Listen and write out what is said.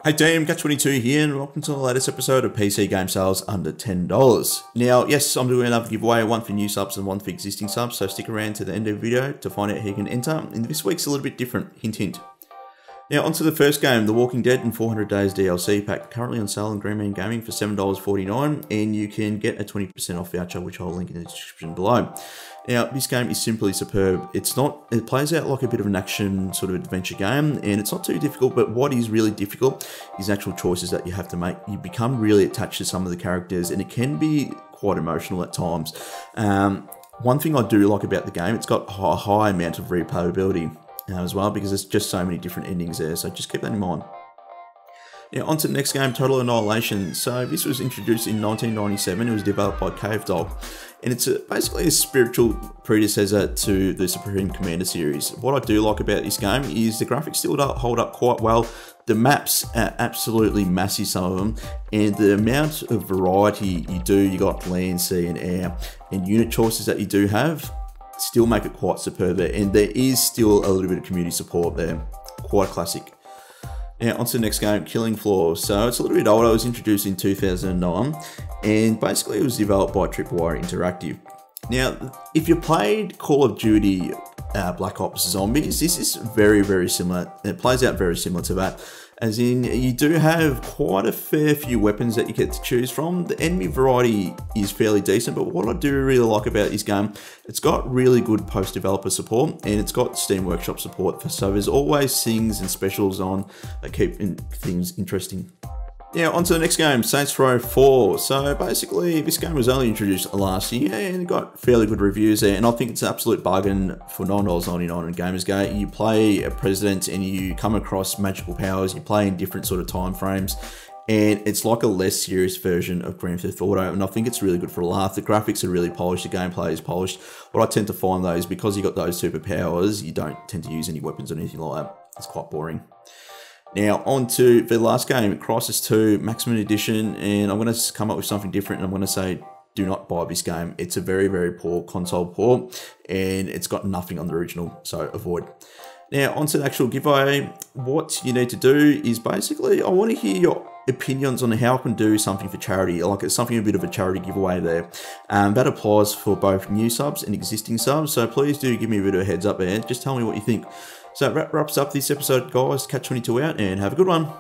Hey team, Catch22 here and welcome to the latest episode of PC game sales under $10. Now, yes, I'm doing another giveaway, one for new subs and one for existing subs, so stick around to the end of the video to find out how you can enter. And this week's a little bit different, hint hint. Now, onto the first game, The Walking Dead and 400 Days DLC pack, currently on sale in Green Man Gaming for $7.49, and you can get a 20% off voucher, which I'll link in the description below. Now, this game is simply superb. It plays out like a bit of an action sort of adventure game, and it's not too difficult, but what is really difficult is actual choices that you have to make. You become really attached to some of the characters, and it can be quite emotional at times. One thing I do like about the game, it's got a high amount of replayability as well, because there's just so many different endings there, so just keep that in mind. Now, on to the next game, Total Annihilation. So this was introduced in 1997. It was developed by Cave Dog, and it's basically a spiritual predecessor to the Supreme Commander series. What I do like about this game is the graphics still hold up quite well. The maps are absolutely massive, some of them, and the amount of variety you do, you got land, sea and air, and unit choices that you do have, still make it quite superb there, and there is still a little bit of community support there. Quite classic. Now, on to the next game, Killing Floor. So it's a little bit older. It was introduced in 2009, and basically it was developed by Tripwire Interactive. Now, if you played Call of Duty Black Ops Zombies, this is very, very similar. It plays out very similar to that. As in, you do have quite a fair few weapons that you get to choose from. The enemy variety is fairly decent, but what I do really like about this game, it's got really good post-developer support, and it's got Steam Workshop support. So there's always things and specials on that keep things interesting. Now, on to the next game, Saints Row 4. So basically, this game was only introduced last year and it got fairly good reviews there, and I think it's an absolute bargain for $9.99 on Gamersgate. You play a president and you come across magical powers, you play in different sort of time frames, and it's like a less serious version of Grand Theft Auto, and I think it's really good for a laugh. The graphics are really polished, the gameplay is polished. What I tend to find though is because you got those superpowers, you don't tend to use any weapons or anything like that. It's quite boring. Now, on to the last game, Crisis 2 Maximum Edition, and I'm going to come up with something different, and I'm going to say do not buy this game. It's a very, very poor console port, and it's got nothing on the original, so avoid. Now, on to the actual giveaway. What you need to do is basically, I want to hear your opinions on how I can do something for charity, like it's something a bit of a charity giveaway there. That applies for both new subs and existing subs, so please do give me a bit of a heads up there. Just tell me what you think. So that wraps up this episode, guys. Catch22 out and have a good one.